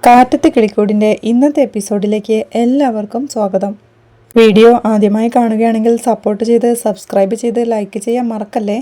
കാറ്റത്തെ കിളിക്കൂടിൻ്റെ ഇന്നത്തെ എപ്പിസോഡിലേക്ക് എല്ലാവർക്കും സ്വാഗതം. വീഡിയോ ആദ്യമായി കാണുകയാണെങ്കിൽ സപ്പോർട്ട് ചെയ്ത് സബ്സ്ക്രൈബ് ചെയ്ത് ലൈക്ക് ചെയ്യാൻ മറക്കല്ലേ.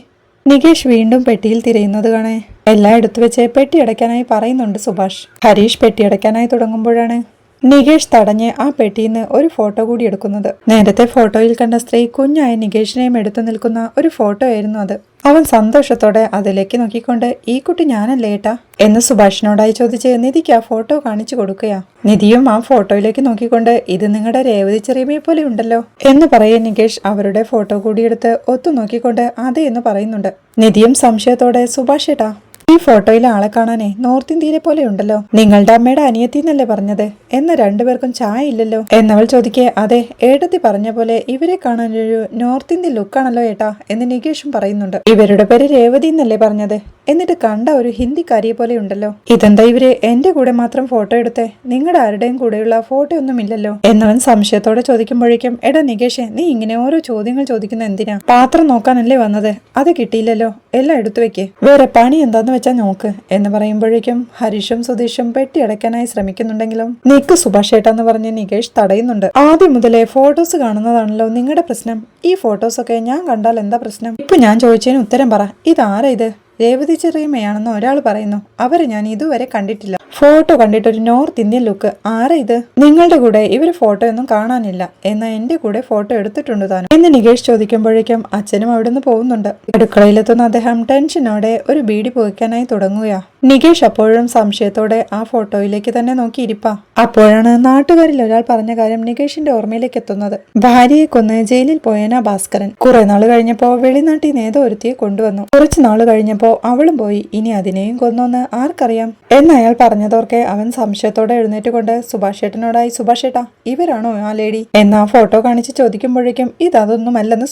നികേഷ് വീണ്ടും പെട്ടിയിൽ തിരയുന്നത് കാണേ എല്ലാം എടുത്തു വെച്ച് പെട്ടി അടയ്ക്കാനായി പറയുന്നുണ്ട് സുഭാഷ്. ഹരീഷ് പെട്ടി അടയ്ക്കാനായി തുടങ്ങുമ്പോഴാണ് നികേഷ് തടഞ്ഞ് ആ പെട്ടിയിൽ നിന്ന് ഒരു ഫോട്ടോ കൂടി എടുക്കുന്നത്. നേരത്തെ ഫോട്ടോയിൽ കണ്ട സ്ത്രീ കുഞ്ഞായ നികേഷിനെയും എടുത്തു നിൽക്കുന്ന ഒരു ഫോട്ടോ ആയിരുന്നു അത്. അവൻ സന്തോഷത്തോടെ അതിലേക്ക് നോക്കിക്കൊണ്ട് ഈ കുട്ടി ഞാനല്ലേ ഏട്ടാ എന്ന് സുഭാഷിനോടായി ചോദിച്ച് നിധിക്ക് ആ ഫോട്ടോ കാണിച്ചു കൊടുക്കുകയാ. നിധിയും ആ ഫോട്ടോയിലേക്ക് നോക്കിക്കൊണ്ട് ഇത് നിങ്ങളുടെ രേവതി ചെറിയമ്മയെ പോലെ ഉണ്ടല്ലോ എന്ന് പറയേ നികേഷ് അവരുടെ ഫോട്ടോ കൂടി എടുത്ത് ഒത്തു നോക്കിക്കൊണ്ട് അതെ എന്ന് പറയുന്നുണ്ട്. നിധിയും സംശയത്തോടെ സുഭാഷ് ഏട്ടാ ഈ ഫോട്ടോയിലെ ആളെ കാണാനേ നോർത്ത് ഇന്ത്യയിലെ പോലെ ഉണ്ടല്ലോ, നിങ്ങളുടെ അമ്മയുടെ അനിയത്തി എന്നല്ലേ പറഞ്ഞത്, എന്ന് രണ്ടുപേർക്കും ചായ ഇല്ലല്ലോ എന്നവൾ ചോദിക്കേ അതെ ഏട്ടത്തി പറഞ്ഞ പോലെ ഇവരെ കാണാനൊരു നോർത്ത് ഇന്ത്യൻ ലുക്കാണല്ലോ ഏട്ടാ എന്ന് നികേഷും പറയുന്നുണ്ട്. ഇവരുടെ പേര് രേവതി എന്നല്ലേ പറഞ്ഞത്, എന്നിട്ട് കണ്ട ഒരു ഹിന്ദിക്കാരിയെ പോലെ ഉണ്ടല്ലോ, ഇതെന്താ ഇവര് എന്റെ കൂടെ മാത്രം ഫോട്ടോ എടുത്തേ, നിങ്ങളുടെ ആരുടെയും കൂടെയുള്ള ഫോട്ടോ ഒന്നും ഇല്ലല്ലോ എന്നവൻ സംശയത്തോടെ ചോദിക്കുമ്പോഴേക്കും എടാ നികേഷേ നീ ഇങ്ങനെ ഓരോ ചോദ്യങ്ങൾ ചോദിക്കുന്ന എന്തിനാ, പാത്രം നോക്കാനല്ലേ വന്നത്, അത് കിട്ടിയില്ലല്ലോ എല്ലാം എടുത്തു വെക്കേ, വേറെ പണി എന്താന്ന് വെച്ചാ നോക്ക് എന്ന് പറയുമ്പോഴേക്കും ഹരീഷും സുധീഷും പെട്ടി അടയ്ക്കാനായി ശ്രമിക്കുന്നുണ്ടെങ്കിലും നീക്ക് സുഭാഷ് ഏട്ടാന്ന് പറഞ്ഞ് നികേഷ് തടയുന്നുണ്ട്. ആദ്യം മുതലേ ഫോട്ടോസ് കാണുന്നതാണല്ലോ നിങ്ങളുടെ പ്രശ്നം, ഈ ഫോട്ടോസൊക്കെ ഞാൻ കണ്ടാൽ എന്താ പ്രശ്നം, ഇപ്പൊ ഞാൻ ചോദിച്ചതിന് ഉത്തരം പറ, ഇതാരാ ഇത്, രേവതി ചെറിയമ്മയാണെന്ന് ഒരാൾ പറയുന്നു, അവരെ ഞാൻ ഇതുവരെ കണ്ടിട്ടില്ല, ഫോട്ടോ കണ്ടിട്ടൊരു നോർത്ത് ഇന്ത്യൻ ലുക്ക്, ആരാ ഇത്, നിങ്ങളുടെ കൂടെ ഇവര് ഫോട്ടോ ഒന്നും കാണാനില്ല, എന്നാ എന്റെ കൂടെ ഫോട്ടോ എടുത്തിട്ടുണ്ട് താനും എന്ന് നികേഷ് ചോദിക്കുമ്പോഴേക്കും അച്ഛനും അവിടുന്ന് പോകുന്നുണ്ട്. അടുക്കളയിലെത്തുന്ന അദ്ദേഹം ടെൻഷനോടെ ഒരു ബീഡി പുകയ്ക്കാനായി തുടങ്ങുകയാ. നികേഷ് അപ്പോഴും സംശയത്തോടെ ആ ഫോട്ടോയിലേക്ക് തന്നെ നോക്കിയിരിപ്പാ. അപ്പോഴാണ് നാട്ടുകാരിൽ ഒരാൾ പറഞ്ഞ കാര്യം നികേഷിന്റെ ഓർമ്മയിലേക്ക് എത്തുന്നത്. ഭാര്യയെ കൊന്ന് ജയിലിൽ പോയനാ ഭാസ്കരൻ, കുറെ നാള് കഴിഞ്ഞപ്പോ വെളിനാട്ടിൽ നിന്ന് ഏതോ ഒരുത്തിയെ കൊണ്ടുവന്നു, കുറച്ചു നാള് കഴിഞ്ഞപ്പോ അവളും പോയി, ഇനി അതിനെയും കൊന്നോന്ന് ആർക്കറിയാം എന്നയാൾ പറഞ്ഞതോർക്കെ അവൻ സംശയത്തോടെ എഴുന്നേറ്റുകൊണ്ട് സുഭാഷ് ഏട്ടനോടായി സുഭാഷ് ഏട്ടാ ഇവരാണോ ആ ലേഡി എന്നാ ഫോട്ടോ കാണിച്ച് ചോദിക്കുമ്പോഴേക്കും ഇതൊന്നുമല്ലെന്ന്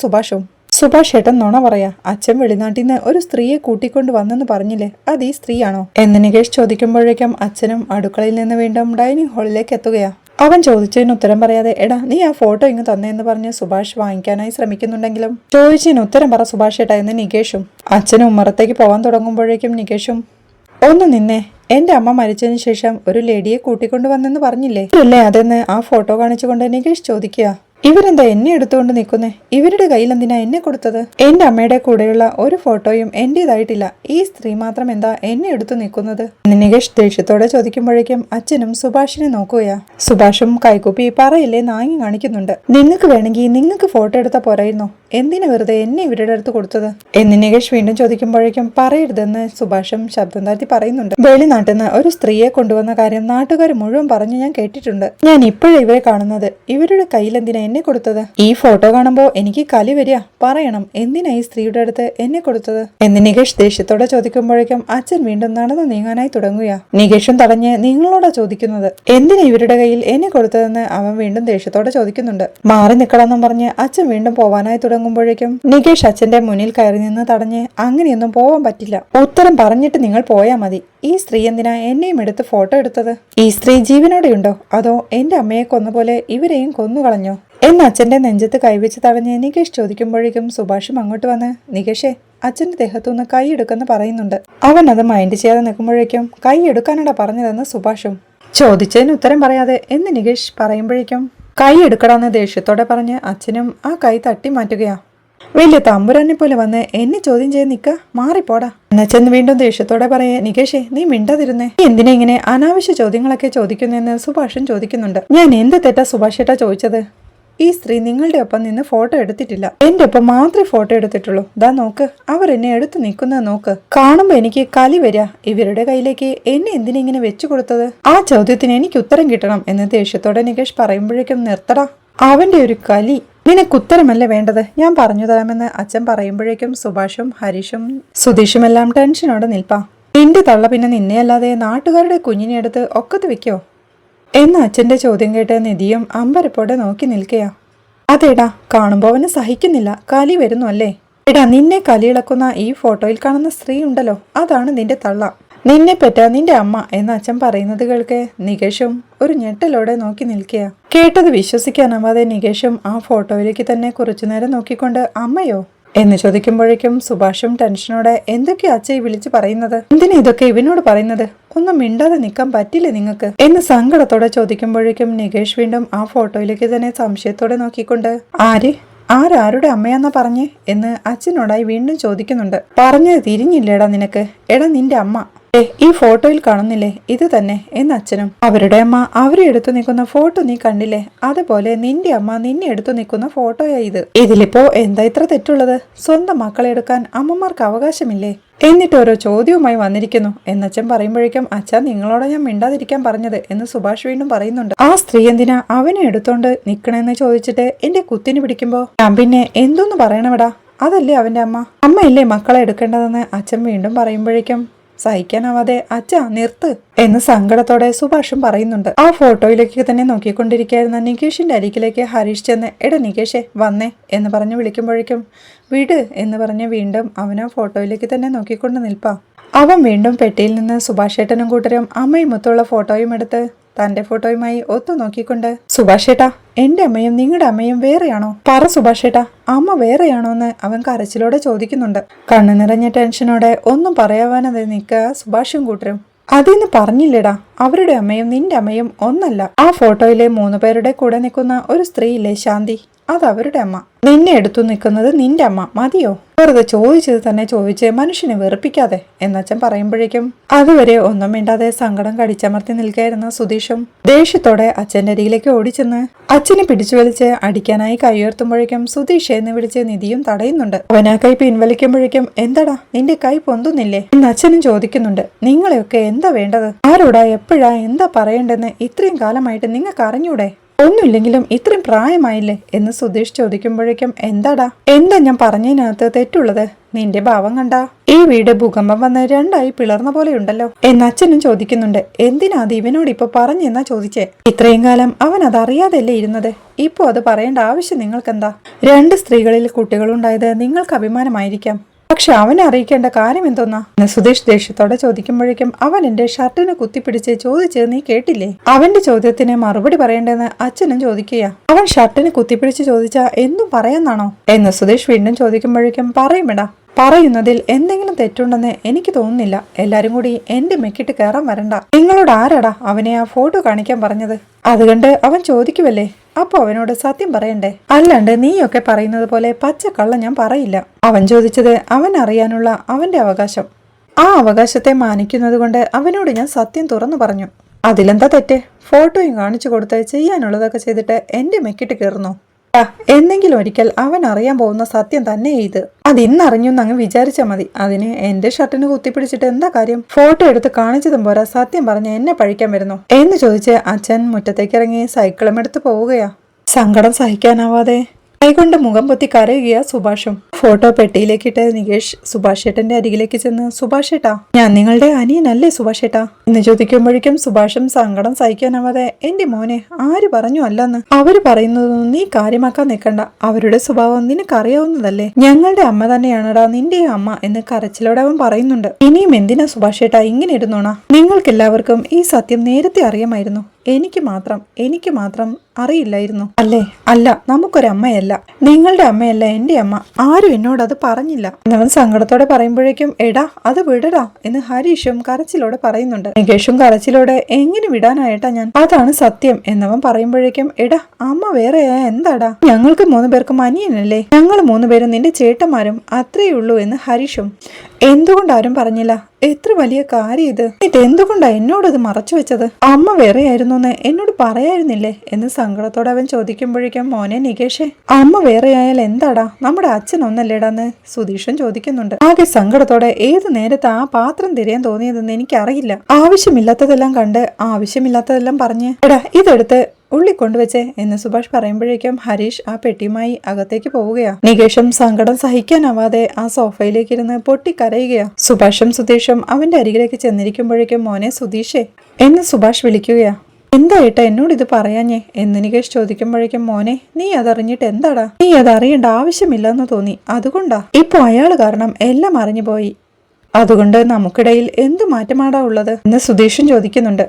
സുഭാഷ് ഏട്ടൻ നുണ പറയാ, അച്ഛൻ വെളിനാട്ടിൽ നിന്ന് ഒരു സ്ത്രീയെ കൂട്ടിക്കൊണ്ട് വന്നെന്ന് പറഞ്ഞില്ലേ, അത് ഈ സ്ത്രീയാണോ എന്ന് നികേഷ് ചോദിക്കുമ്പോഴേക്കും അച്ഛനും അടുക്കളയിൽ നിന്ന് വീണ്ടും ഡൈനിങ് ഹാളിലേക്ക് എത്തുകയാ. അവൻ ചോദിച്ചതിന് ഉത്തരം പറയാതെ എടാ നീ ആ ഫോട്ടോ ഇങ്ങ് തന്നെയെന്ന് പറഞ്ഞ് സുഭാഷ് വാങ്ങിക്കാനായി ശ്രമിക്കുന്നുണ്ടെങ്കിലും ചോദിച്ചതിന് ഉത്തരം പറ സുഭാഷ് ഏട്ടാ എന്ന് നികേഷും. അച്ഛനും ഉമ്മറത്തേക്ക് പോകാൻ തുടങ്ങുമ്പോഴേക്കും നികേഷും ഒന്ന് നിന്നെ, എന്റെ അമ്മ മരിച്ചതിന് ശേഷം ഒരു ലേഡിയെ കൂട്ടിക്കൊണ്ടു വന്നെന്ന് പറഞ്ഞില്ലേ അല്ലേ അതെന്ന് ആ ഫോട്ടോ കാണിച്ചുകൊണ്ട് നികേഷ് ചോദിക്കുക. ഇവരെന്താ എന്നെ എടുത്തുകൊണ്ട് നിൽക്കുന്നേ, ഇവരുടെ കയ്യിൽ എന്തിനാ എന്നെ കൊടുത്തത്, എന്റെ അമ്മയുടെ കൂടെയുള്ള ഒരു ഫോട്ടോയും എന്റേതായിട്ടില്ല, ഈ സ്ത്രീ മാത്രം എന്താ എന്നെ എടുത്തു നിൽക്കുന്നത് എന്ന് നികേഷ് ദേഷ്യത്തോടെ ചോദിക്കുമ്പോഴേക്കും അച്ഛനും സുഭാഷിനെ നോക്കുകയാ. സുഭാഷും കൈകൂപ്പി പറയില്ലേ നാങ്ങി കാണിക്കുന്നുണ്ട്. നിങ്ങൾക്ക് വേണമെങ്കിൽ നിങ്ങൾക്ക് ഫോട്ടോ എടുത്താൽ പോരായിരുന്നോ, എന്തിനാ വെറുതെ എന്നെ ഇവരുടെ അടുത്ത് കൊടുത്തത് എന്ന് നികേഷ് വീണ്ടും ചോദിക്കുമ്പോഴേക്കും പറയരുതെന്ന് സുഭാഷും ശബ്ദം താഴ്ത്തി പറയുന്നുണ്ട്. വെളിനാട്ടിൽ നിന്ന് ഒരു സ്ത്രീയെ കൊണ്ടുവന്ന കാര്യം നാട്ടുകാർ മുഴുവൻ പറഞ്ഞു ഞാൻ കേട്ടിട്ടുണ്ട്, ഞാൻ ഇപ്പോഴേ ഇവരെ കാണുന്നത്, ഇവരുടെ കയ്യിൽ എന്തിനാ എന്നെ കൊടുത്തത്, ഈ ഫോട്ടോ കാണുമ്പോ എനിക്ക് കലി വരിക, പറയണം എന്തിനാ ഈ സ്ത്രീയുടെ അടുത്ത് എന്നെ കൊടുത്തത് എന്ന് നികേഷ് ദേഷ്യത്തോടെ ചോദിക്കുമ്പോഴേക്കും അച്ഛൻ വീണ്ടും നടന്നു നീങ്ങാനായി തുടങ്ങുക. നികേഷും തടഞ്ഞ് നിങ്ങളോടാ ചോദിക്കുന്നത്, എന്തിനാ ഇവരുടെ കയ്യിൽ എന്നെ കൊടുത്തതെന്ന് അവൻ വീണ്ടും ദേഷ്യത്തോടെ ചോദിക്കുന്നുണ്ട്. മാറി നിൽക്കണമെന്നും പറഞ്ഞ് അച്ഛൻ വീണ്ടും പോവാനായി തുടങ്ങുമ്പോഴേക്കും നികേഷ് അച്ഛന്റെ മുന്നിൽ കയറി നിന്ന് തടഞ്ഞ് അങ്ങനെയൊന്നും പോവാൻ പറ്റില്ല, ഉത്തരം പറഞ്ഞിട്ട് നിങ്ങൾ പോയാ മതി, ഈ സ്ത്രീ എന്തിനാ എന്നെയും എടുത്ത് ഫോട്ടോ എടുത്തത്, ഈ സ്ത്രീ ജീവനോടെയുണ്ടോ അതോ എന്റെ അമ്മയെ കൊന്നപോലെ ഇവരെയും കൊന്നുകളഞ്ഞോ എന്ന് അച്ഛന്റെ നെഞ്ചത്ത് കൈവച്ച് തടഞ്ഞ് നികേഷ് ചോദിക്കുമ്പോഴേക്കും സുഭാഷും അങ്ങോട്ട് വന്ന് നികേഷേ അച്ഛന്റെ ദേഹത്തുനിന്ന് കൈ എടുക്കെന്ന് പറയുന്നുണ്ട്. അവൻ അത് മൈൻഡ് ചെയ്യാതെ നിൽക്കുമ്പോഴേക്കും കൈ എടുക്കാനാടാ പറഞ്ഞതെന്ന് സുഭാഷും. ചോദിച്ചതിന് ഉത്തരം പറയാതെ എന്ന് നികേഷ് പറയുമ്പോഴേക്കും കൈ എടുക്കടാന്ന് ദേഷ്യത്തോടെ പറഞ്ഞ് അച്ഛനും ആ കൈ തട്ടി മാറ്റുകയാ. വലിയ തമ്പുരാനെ പോലെ വന്ന് എന്നെ ചോദ്യം ചെയ്ത് നിക്ക, മാറിപ്പോടാ എന്നച്ഛൻ വീണ്ടും ദേഷ്യത്തോടെ പറയേ നികേഷേ നീ മിണ്ടാതിരുന്നേ, നീ എന്തിനാ ഇങ്ങനെ അനാവശ്യ ചോദ്യങ്ങളൊക്കെ ചോദിക്കുന്നെന്ന് സുഭാഷും ചോദിക്കുന്നുണ്ട്. ഞാൻ എന്ത് തെറ്റാ സുഭാഷ് ഏട്ടാ ചോദിച്ചത്, ഈ സ്ത്രീ നിങ്ങളുടെ ഒപ്പം നിന്ന് ഫോട്ടോ എടുത്തിട്ടില്ല, എന്റെ ഒപ്പം മാത്രമേ ഫോട്ടോ എടുത്തിട്ടുള്ളൂ, ദാ നോക്ക് അവർ എന്നെ എടുത്തു നിൽക്കുന്നത് നോക്ക്, കാണുമ്പോ എനിക്ക് കലി വരിക, ഇവരുടെ കയ്യിലേക്ക് എന്നെ എന്തിനാ ഇങ്ങനെ വെച്ചു കൊടുത്തത്, ആ ചോദ്യത്തിന് എനിക്ക് ഉത്തരം കിട്ടണം എന്ന് ദേഷ്യത്തോടെ നികേഷ് പറയുമ്പോഴേക്കും നിർത്തടാ അവന്റെ ഒരു കലി, നിനക്ക് ഉത്തരമല്ലേ വേണ്ടത് ഞാൻ പറഞ്ഞു തരാമെന്ന് അച്ഛൻ പറയുമ്പോഴേക്കും സുഭാഷും ഹരീഷും സുധീഷും എല്ലാം ടെൻഷനോടെ നിൽപ്പാ. നിന്റെ തള്ള പിന്നെ നിന്നെയല്ലാതെ നാട്ടുകാരുടെ കുഞ്ഞിനെ എടുത്ത് ഒക്കത്ത് വെക്കോ എന്ന് അച്ഛന്റെ ചോദ്യം കേട്ട് നിധിയും അമ്പരപ്പോടെ നോക്കി നിൽക്കയാ. അതേടാ കാണുമ്പോ അവന് സഹിക്കുന്നില്ല, കലി വരുന്നു അല്ലേ, എടാ നിന്നെ കലിയിളക്കുന്ന ഈ ഫോട്ടോയിൽ കാണുന്ന സ്ത്രീ ഉണ്ടല്ലോ അതാണ് നിന്റെ തള്ള, നിന്നെ പെറ്റ നിന്റെ അമ്മ എന്ന് അച്ഛൻ പറയുന്നത് കേൾക്കെ നികേഷും ഒരു ഞെട്ടലോടെ നോക്കി നിൽക്കുക. കേട്ടത് വിശ്വസിക്കാനാവാതെ നികേഷും ആ ഫോട്ടോയിലേക്ക് തന്നെ കുറച്ചുനേരം നോക്കിക്കൊണ്ട് അമ്മയോ എന്ന് ചോദിക്കുമ്പോഴേക്കും സുഭാഷും ടെൻഷനോടെ എന്തൊക്കെയാ അച്ഛ വിളിച്ചു പറയുന്നത്, എന്തിനാ ഇതൊക്കെ ഇവനോട് പറയുന്നത്, ഒന്നും മിണ്ടാതെ നിൽക്കാൻ പറ്റില്ലേ നിങ്ങൾക്ക് എന്ന് സങ്കടത്തോടെ ചോദിക്കുമ്പോഴേക്കും നികേഷ് വീണ്ടും ആ ഫോട്ടോയിലേക്ക് തന്നെ സംശയത്തോടെ നോക്കിക്കൊണ്ട് ആരാരുടെ അമ്മയാന്നാ പറഞ്ഞേ എന്ന് അച്ഛനോടായി വീണ്ടും ചോദിക്കുന്നുണ്ട്. പറഞ്ഞത് തിരിഞ്ഞില്ലേടാ നിനക്ക്, എടാ നിന്റെ അമ്മ ഈ ഫോട്ടോയിൽ കാണുന്നില്ലേ, ഇത് തന്നെ എന്ന് അച്ഛനും. അവരുടെ അമ്മ അവരെ എടുത്തു നിൽക്കുന്ന ഫോട്ടോ നീ കണ്ടില്ലേ, അതുപോലെ നിന്റെ അമ്മ നിന്നെ എടുത്തു നിൽക്കുന്ന ഫോട്ടോയാ ഇത്. ഇതിലിപ്പോ എന്താ ഇത്ര തെറ്റുള്ളത്, സ്വന്തം മക്കളെ എടുക്കാൻ അമ്മമാർക്ക് അവകാശമില്ലേ, എന്നിട്ട് ഓരോ ചോദ്യവുമായി വന്നിരിക്കുന്നു എന്നച്ഛൻ പറയുമ്പോഴേക്കും അച്ഛാ നിങ്ങളോട് ഞാൻ മിണ്ടാതിരിക്കാൻ പറഞ്ഞത് എന്ന് സുഭാഷ് വീണ്ടും പറയുന്നുണ്ട്. ആ സ്ത്രീ എന്തിനാ അവനെ എടുത്തോണ്ട് നിക്കണെന്ന് ചോദിച്ചിട്ട് എന്റെ കുത്തിന് പിടിക്കുമ്പോ ഞാൻ പിന്നെ എന്തോന്ന് പറയണവിടാ, അതല്ലേ അവന്റെ അമ്മയല്ലേ മക്കളെ എടുക്കേണ്ടതെന്ന് അച്ഛൻ വീണ്ടും പറയുമ്പോഴേക്കും സഹിക്കാനാവാതെ അച്ഛാ നിർത്ത് എന്ന് സങ്കടത്തോടെ സുഭാഷും പറയുന്നുണ്ട്. ആ ഫോട്ടോയിലേക്ക് തന്നെ നോക്കിക്കൊണ്ടിരിക്കുകയായിരുന്ന നികേഷിന്റെ അരികിലേക്ക് ഹരീഷ് ചെന്ന് എടാ നികേഷെ വന്നേ എന്ന് പറഞ്ഞു വിളിക്കുമ്പോഴേക്കും വിട് എന്ന് പറഞ്ഞ് വീണ്ടും അവൻ ആ ഫോട്ടോയിലേക്ക് തന്നെ നോക്കിക്കൊണ്ട് നിൽപ്പാ. അവൻ വീണ്ടും പെട്ടിയിൽ നിന്ന് സുഭാഷ് ഏട്ടനും കൂട്ടരും അമ്മയും മൊത്തമുള്ള ഫോട്ടോയും എടുത്ത് തന്റെ ഫോട്ടോയുമായി ഒത്തു നോക്കിക്കൊണ്ട് സുഭാഷേട്ടാ എന്റെ അമ്മയും നിങ്ങളുടെ അമ്മയും വേറെയാണോ, പറ സുഭാഷേട്ടാ അമ്മ വേറെയാണോ എന്ന് അവൻ കരച്ചിലോടെ ചോദിക്കുന്നുണ്ട്. കണ്ണു നിറഞ്ഞ ടെൻഷനോടെ ഒന്നും പറയാവാനത് നിൽക്കുക സുഭാഷും കൂട്ടരും. അതിന്ന് പറഞ്ഞില്ലേടാ അവരുടെ അമ്മയും നിന്റെ അമ്മയും ഒന്നല്ല, ആ ഫോട്ടോയിലെ 3 പേരുടെ കൂടെ നിൽക്കുന്ന ഒരു സ്ത്രീയില്ലേ ശാന്തി, അത് അവരുടെ അമ്മ, നിന്നെ എടുത്തു നിൽക്കുന്നത് നിന്റെ അമ്മ, മതിയോ, വെറുതെ ചോദിച്ചത് തന്നെ ചോദിച്ച് മനുഷ്യനെ വെറുപ്പിക്കാതെ എന്നച്ഛൻ പറയുമ്പോഴേക്കും അതുവരെ ഒന്നും മിണ്ടാതെ സങ്കടം കടിച്ചമർത്തി നിൽക്കായിരുന്ന സുധീഷും ദേഷ്യത്തോടെ അച്ഛന്റെ അരികിലേക്ക് ഓടിച്ചെന്ന് അച്ഛനെ പിടിച്ചു വലിച്ച് അടിക്കാനായി കൈ ഉയർത്തുമ്പോഴേക്കും സുധീഷ് എന്ന് വിളിച്ച് നിധിയും തടയുന്നുണ്ട്. അവൻ ആ കൈ പിൻവലിക്കുമ്പോഴേക്കും എന്താടാ നിന്റെ കൈ പൊന്തുന്നില്ലേ എന്ന് അച്ഛനും ചോദിക്കുന്നുണ്ട്. നിങ്ങളെയൊക്കെ എന്താ വേണ്ടത്, ആരോടാ എപ്പോഴാ എന്താ പറയേണ്ടെന്ന് ഇത്രയും കാലമായിട്ട് നിങ്ങൾക്ക് അറിഞ്ഞൂടെ, ഒന്നുമില്ലെങ്കിലും ഇത്രയും പ്രായമായില്ലേ എന്ന് സുധീഷ് ചോദിക്കുമ്പോഴേക്കും എന്താ ഞാൻ പറഞ്ഞതിനകത്ത് തെറ്റുള്ളത്, നിന്റെ ഭാവം കണ്ടാ ഈ വീട് ഭൂകമ്പം വന്ന് 2ആയി പിളർന്ന പോലെയുണ്ടല്ലോ എന്ന് അച്ഛനും ചോദിക്കുന്നുണ്ട്. എന്തിനാ അത് ഇവനോട് ഇപ്പൊ പറഞ്ഞെന്നാ ചോദിച്ചേ, ഇത്രയും കാലം അവൻ അത് അറിയാതെല്ലേ ഇരുന്നത്, ഇപ്പൊ അത് പറയേണ്ട ആവശ്യം നിങ്ങൾക്കെന്താ, 2 സ്ത്രീകളിൽ കുട്ടികളുണ്ടായത് നിങ്ങൾക്ക് അഭിമാനമായിരിക്കാം, പക്ഷെ അവനെ അറിയിക്കേണ്ട കാര്യം എന്തോന്നാ എന്ന് സുധീഷ് ദേഷ്യത്തോടെ ചോദിക്കുമ്പോഴേക്കും അവൻ എന്റെ ഷർട്ടിന് കുത്തിപ്പിടിച്ച് ചോദിച്ചത് നീ കേട്ടില്ലേ, അവന്റെ ചോദ്യത്തിന് മറുപടി പറയേണ്ടെന്ന് അച്ഛനും ചോദിക്കുക. അവൻ ഷർട്ടിന് കുത്തിപ്പിടിച്ച് ചോദിച്ചാ എന്തും പറയാന്നാണോ എന്ന് സുധീഷ് വീണ്ടും ചോദിക്കുമ്പോഴേക്കും പറയുമെടാ, പറയുന്നതിൽ എന്തെങ്കിലും തെറ്റുണ്ടെന്ന് എനിക്ക് തോന്നുന്നില്ല, എല്ലാരും കൂടി എന്റെ മെക്കിട്ട് കയറാൻ വരണ്ട, നിങ്ങളോട് ആരാടാ അവനെ ആ ഫോട്ടോ കാണിക്കാൻ പറഞ്ഞത്, അതുകൊണ്ട് അവൻ ചോദിക്കുവല്ലേ അപ്പൊ അവനോട് സത്യം പറയണ്ടേ, അല്ലാണ്ട് നീയൊക്കെ പറയുന്നത് പോലെ പച്ചക്കള്ള ഞാൻ പറയില്ല, അവൻ ചോദിച്ചത് അവൻ അറിയാനുള്ള അവന്റെ അവകാശം, ആ അവകാശത്തെ മാനിക്കുന്നത് കൊണ്ട് അവനോട് ഞാൻ സത്യം തുറന്നു പറഞ്ഞു, അതിലെന്താ തെറ്റ്, ഫോട്ടോയും കാണിച്ചു കൊടുത്ത് ചെയ്യാനുള്ളതൊക്കെ ചെയ്തിട്ട് എന്റെ മെക്കിട്ട് കയറുന്നു, എന്നെങ്കിലും ഒരിക്കൽ അവൻ അറിയാൻ പോകുന്ന സത്യം തന്നെ ഇത്, അത് ഇന്നറിഞ്ഞെന്ന് അങ്ങ് വിചാരിച്ചാൽ മതി, അതിന് എന്റെ ഷർട്ടിന് കുത്തിപ്പിടിച്ചിട്ട് എന്താ കാര്യം, ഫോട്ടോ എടുത്ത് കാണിച്ചതും പോരാ സത്യം പറഞ്ഞ് എന്നെ പഴിക്കാൻ വരുന്നു എന്ന് ചോദിച്ച് അച്ഛൻ മുറ്റത്തേക്ക് ഇറങ്ങി സൈക്കിളും എടുത്ത് പോവുകയാ. സങ്കടം സഹിക്കാനാവാതെ കൈകൊണ്ട് മുഖം പൊത്തി കരയുകയാ സുഭാഷും. ഫോട്ടോ പെട്ടിയിലേക്കിട്ട് നികേഷ് സുഭാഷ് ഏട്ടന്റെ അരികിലേക്ക് ചെന്ന് സുഭാഷേട്ടാ ഞാൻ നിങ്ങളുടെ അനിയനല്ലേ സുഭാഷേട്ടാ എന്ന് ചോദിക്കുമ്പോഴേക്കും സുഭാഷും സങ്കടം സഹിക്കാനാവാതെ എന്റെ മോനെ ആര് പറഞ്ഞു അല്ലെന്ന്, അവര് പറയുന്നതൊന്നും നീ കാര്യമാക്കാൻ നിൽക്കണ്ട, അവരുടെ സ്വഭാവം നിനക്കറിയാവുന്നതല്ലേ, ഞങ്ങളുടെ അമ്മ തന്നെയാണടാ നിന്റെ അമ്മ എന്ന് കരച്ചിലോടെ അവൻ പറയുന്നുണ്ട്. ഇനിയും എന്തിനാ സുഭാഷേട്ടാ ഇങ്ങനെ ഇരുന്നോണാ, നിങ്ങൾക്കെല്ലാവർക്കും ഈ സത്യം നേരത്തെ അറിയാമായിരുന്നു, എനിക്ക് മാത്രം അറിയില്ലായിരുന്നു അല്ലേ, അല്ല നമുക്കൊരമ്മയല്ല, നിങ്ങളുടെ അമ്മയല്ല എന്റെ അമ്മ, ആരും എന്നോടത് പറഞ്ഞില്ല എന്നവൻ സങ്കടത്തോടെ പറയുമ്പോഴേക്കും എടാ അത് വിടടാ എന്ന് ഹരീഷും കരച്ചിലോടെ പറയുന്നുണ്ട്. നികേഷും കരച്ചിലോടെ എങ്ങനെ വിടാനായിട്ടാ ഞാൻ, അതാണ് സത്യം എന്നവൻ പറയുമ്പോഴേക്കും എടാ അമ്മ വേറെയാ എന്താടാ, ഞങ്ങൾക്ക് 3 പേർക്കും അനിയനല്ലേ, ഞങ്ങൾ 3 പേരും നിന്റെ ചേട്ടന്മാരും അത്രയേ ഉള്ളൂ എന്ന് ഹരീഷും. എന്തുകൊണ്ടാരും പറഞ്ഞില്ല, എത്ര വലിയ കാര്യം ഇത്, എന്തുകൊണ്ടാ എന്നോടത് മറച്ചു വെച്ചത്, അമ്മ വേറെയായിരുന്നു എന്ന് എന്നോട് പറയായിരുന്നില്ലേ എന്ന് സങ്കടത്തോടെ അവൻ ചോദിക്കുമ്പോഴേക്കും മോനെ നികേഷേ അമ്മ വേറെയായാൽ എന്താടാ, നമ്മുടെ അച്ഛൻ ഒന്നല്ലേടാന്ന് സുധീഷും ചോദിക്കുന്നുണ്ട്. ആകെ സങ്കടത്തോടെ ഏത് നേരത്ത് ആ പാത്രം തിരയാൻ തോന്നിയതെന്ന് എനിക്കറിയില്ല, ആവശ്യമില്ലാത്തതെല്ലാം കണ്ട് ആവശ്യമില്ലാത്തതെല്ലാം പറഞ്ഞ് എടാ ഇതെടുത്ത് ഉള്ളി കൊണ്ടുവച്ചേ എന്ന് സുഭാഷ് പറയുമ്പോഴേക്കും ഹരീഷ് ആ പെട്ടിയുമായി അകത്തേക്ക് പോവുകയാ. നികേഷും സങ്കടം സഹിക്കാനാവാതെ ആ സോഫയിലേക്ക് ഇരുന്ന് പൊട്ടിക്കരയുകയാ. സുഭാഷും സുധീഷും അവന്റെ അരികിലേക്ക് ചെന്നിരിക്കുമ്പോഴേക്കും മോനെ സുധീഷേ എന്ന് സുഭാഷ് വിളിക്കുകയാ. എന്തായിട്ടാ എന്നോട് ഇത് പറയാഞ്ഞേ എന്ന് നികേഷ് ചോദിക്കുമ്പോഴേക്കും മോനെ നീ അതറിഞ്ഞിട്ട് എന്താടാ, നീ അതറിയേണ്ട ആവശ്യമില്ലെന്ന് തോന്നി, അതുകൊണ്ടാ ഇപ്പൊ അയാള് കാരണം എല്ലാം അറിഞ്ഞു പോയി, അതുകൊണ്ട് നമുക്കിടയിൽ എന്ത് മാറ്റമാടാ ഉള്ളത് എന്ന് സുധീഷും ചോദിക്കുന്നുണ്ട്.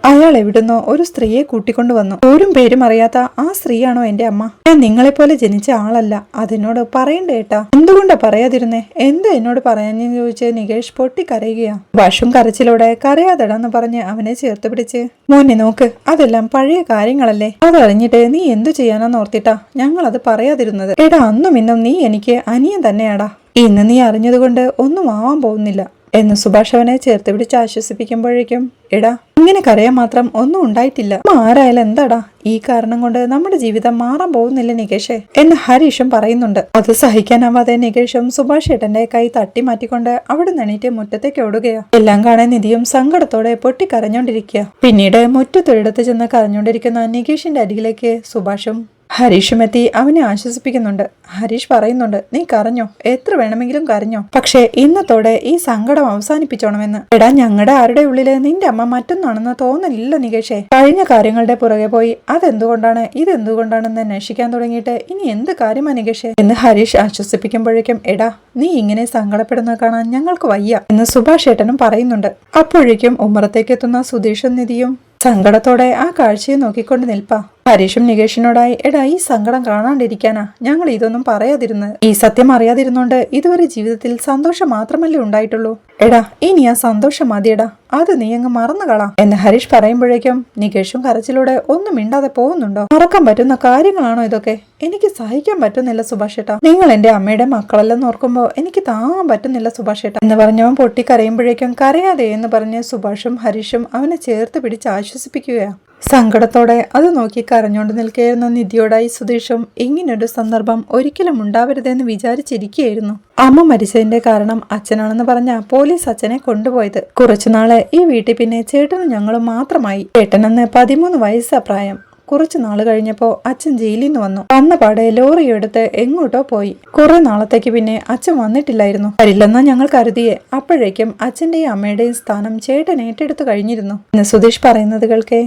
അയാൾ എവിടുന്നോ ഒരു സ്ത്രീയെ കൂട്ടിക്കൊണ്ടുവന്നു. ഊരും പേരും അറിയാത്ത ആ സ്ത്രീയാണോ എന്റെ അമ്മ? ഞാൻ നിങ്ങളെപ്പോലെ ജനിച്ച ആളല്ല. അതിനോട് പറയണ്ടേ ഏട്ടാ? എന്തുകൊണ്ടാ പറയാതിരുന്നേ? എന്താ എന്നോട് പറയാനെന്ന് ചോദിച്ച് നികേഷ് പൊട്ടിക്കരയുകയാ. സുഭാഷും കരച്ചിലോടെ കരയാതെടാന്ന് പറഞ്ഞ് അവനെ ചേർത്ത് പിടിച്ച്, മോനെ നോക്ക്, അതെല്ലാം പഴയ കാര്യങ്ങളല്ലേ. അതറിഞ്ഞിട്ട് നീ എന്തു ചെയ്യാനാന്ന് ഓർത്തിട്ടാ ഞങ്ങൾ അത് പറയാതിരുന്നത്. എടാ, അന്നും ഇന്നും നീ എനിക്ക് അനിയൻ തന്നെയാടാ. ഇന്ന് നീ അറിഞ്ഞതുകൊണ്ട് ഒന്നും ആവാൻ പോകുന്നില്ല എന്ന് സുഭാഷ് അവനെ ചേർത്ത് പിടിച്ച് ആശ്വസിപ്പിക്കുമ്പോഴേക്കും, എടാ, ഇങ്ങനെ കരയാൻ മാത്രം ഒന്നും ഉണ്ടായിട്ടില്ല. ആരായാലും എന്താടാ, ഈ കാരണം കൊണ്ട് നമ്മുടെ ജീവിതം മാറാൻ പോകുന്നില്ല നികേഷേ എന്ന് ഹരീഷും പറയുന്നുണ്ട്. അത് സഹിക്കാനാവാതെ നികേഷും സുഭാഷ് ഏട്ടന്റെ കൈ തട്ടി മാറ്റിക്കൊണ്ട് അവിടെ നിന്നിട്ട് മുറ്റത്തേക്ക് ഓടുകയാ. എല്ലാം കാണാൻ നിധിയും സങ്കടത്തോടെ പൊട്ടിക്കരഞ്ഞോണ്ടിരിക്കുക. പിന്നീട് മുറ്റത്തൊരിടത്ത് ചെന്ന് കരഞ്ഞോണ്ടിരിക്കുന്ന നികേഷിന്റെ അരികിലേക്ക് സുഭാഷും ഹരീഷും എത്തി അവനെ ആശ്വസിപ്പിക്കുന്നുണ്ട്. ഹരീഷ് പറയുന്നുണ്ട്, നീ കരഞ്ഞോ, എത്ര വേണമെങ്കിലും കരഞ്ഞോ, പക്ഷേ ഇന്നത്തോടെ ഈ സങ്കടം അവസാനിപ്പിച്ചോണമെന്ന്. എടാ, ഞങ്ങളുടെ ആരുടെ ഉള്ളില് നിന്റെ അമ്മ മറ്റൊന്നാണെന്ന് തോന്നലില്ല നികേഷേ. കഴിഞ്ഞ കാര്യങ്ങളുടെ പുറകെ പോയി അതെന്തുകൊണ്ടാണ് ഇതെന്തുകൊണ്ടാണെന്ന് അന്വേഷിക്കാൻ തുടങ്ങിയിട്ട് ഇനി എന്ത് കാര്യമാ നികേഷേ എന്ന് ഹരീഷ് ആശ്വസിപ്പിക്കുമ്പോഴേക്കും, എടാ, നീ ഇങ്ങനെ സങ്കടപ്പെടുന്നത് കാണാൻ ഞങ്ങൾക്ക് വയ്യ എന്ന് സുഭാഷ് ഏട്ടനും പറയുന്നുണ്ട്. അപ്പോഴേക്കും ഉമ്മറത്തേക്ക് എത്തുന്ന സുധീഷും നിധിയും സങ്കടത്തോടെ ആ കാഴ്ചയെ നോക്കിക്കൊണ്ട് നിൽപ്പാ. ഹരീഷും നികേഷിനോടായി, എടാ, ഈ സങ്കടം കാണാണ്ടിരിക്കാനാ ഞങ്ങൾ ഇതൊന്നും പറയാതിരുന്നത്. ഈ സത്യം അറിയാതിരുന്നോണ്ട് ഇതുവരെ ജീവിതത്തിൽ സന്തോഷം മാത്രമല്ലേ ഉണ്ടായിട്ടുള്ളൂ. എടാ, ഇനി ആ സന്തോഷം മതിയെടാ, അത് നീ അങ്ങ് മറന്നു കളാം എന്ന് ഹരീഷ് പറയുമ്പോഴേക്കും നികേഷും കരച്ചിലൂടെ ഒന്നും മിണ്ടാതെ പോകുന്നുണ്ടോ? മറക്കാൻ പറ്റുന്ന കാര്യങ്ങളാണോ ഇതൊക്കെ? എനിക്ക് സഹിക്കാൻ പറ്റുന്നില്ല സുഭാഷേട്ടാ. നിങ്ങൾ എന്റെ അമ്മയുടെ മക്കളല്ലെന്ന് ഓർക്കുമ്പോ എനിക്ക് താങ്ങാൻ പറ്റുന്നില്ല സുഭാഷേട്ടാ എന്ന് പറഞ്ഞവൻ പൊട്ടിക്കരയുമ്പോഴേക്കും, കരയാതെ എന്ന് പറഞ്ഞ് സുഭാഷും ഹരീഷും അവനെ ചേർത്ത് പിടിച്ച് ആശ്വസിപ്പിക്കുകയാ. സങ്കടത്തോടെ അത് നോക്കി കരഞ്ഞോണ്ട് നിൽക്കുകയായിരുന്ന നിധിയോടായി സുധീഷും ഇങ്ങനൊരു സന്ദർഭം ഒരിക്കലും ഉണ്ടാവരുതെന്ന് വിചാരിച്ചിരിക്കുകയായിരുന്നു. അമ്മ മരിച്ചതിന്റെ കാരണം അച്ഛനാണെന്ന് പറഞ്ഞ പോലീസ് അച്ഛനെ കൊണ്ടുപോയത്. കുറച്ചുനാള് ഈ വീട്ടിൽ പിന്നെ ചേട്ടനും ഞങ്ങളും മാത്രമായി. ചേട്ടനെന്ന് 13 വയസ്സാ പ്രായം. കുറച്ചു നാള് കഴിഞ്ഞപ്പോ അച്ഛൻ ജയിലിൽ നിന്ന് വന്നു. വന്നപാടെ ലോറി എടുത്ത് എങ്ങോട്ടോ പോയി. കുറെ നാളത്തേക്ക് പിന്നെ അച്ഛൻ വന്നിട്ടില്ലായിരുന്നു. വരില്ലെന്നാ ഞങ്ങൾ കരുതിയേ. അപ്പോഴേക്കും അച്ഛന്റെയും അമ്മയുടെയും സ്ഥാനം ചേട്ടൻ ഏറ്റെടുത്തു കഴിഞ്ഞിരുന്നു എന്ന് സുധീഷ് പറയുന്നത് കേൾക്കേ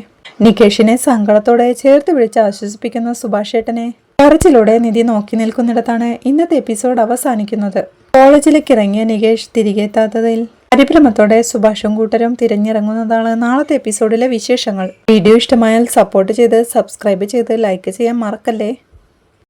നികേഷിനെ സങ്കടത്തോടെ ചേർത്ത് വിളിച്ച് ആശ്വസിപ്പിക്കുന്ന സുഭാഷ് ഏട്ടനെ കരച്ചിലൂടെ നിധി നോക്കി നിൽക്കുന്നിടത്താണ് ഇന്നത്തെ എപ്പിസോഡ് അവസാനിക്കുന്നത്. കോളേജിലേക്ക് ഇറങ്ങിയ നികേഷ് തിരികെ എത്താത്തതിൽ പരിഭ്രമത്തോടെ സുഭാഷും കൂട്ടരും തിരഞ്ഞിറങ്ങുന്നതാണ് നാളത്തെ എപ്പിസോഡിലെ വിശേഷങ്ങൾ. വീഡിയോ ഇഷ്ടമായാൽ സപ്പോർട്ട് ചെയ്ത് സബ്സ്ക്രൈബ് ചെയ്ത് ലൈക്ക് ചെയ്യാൻ മറക്കല്ലേ.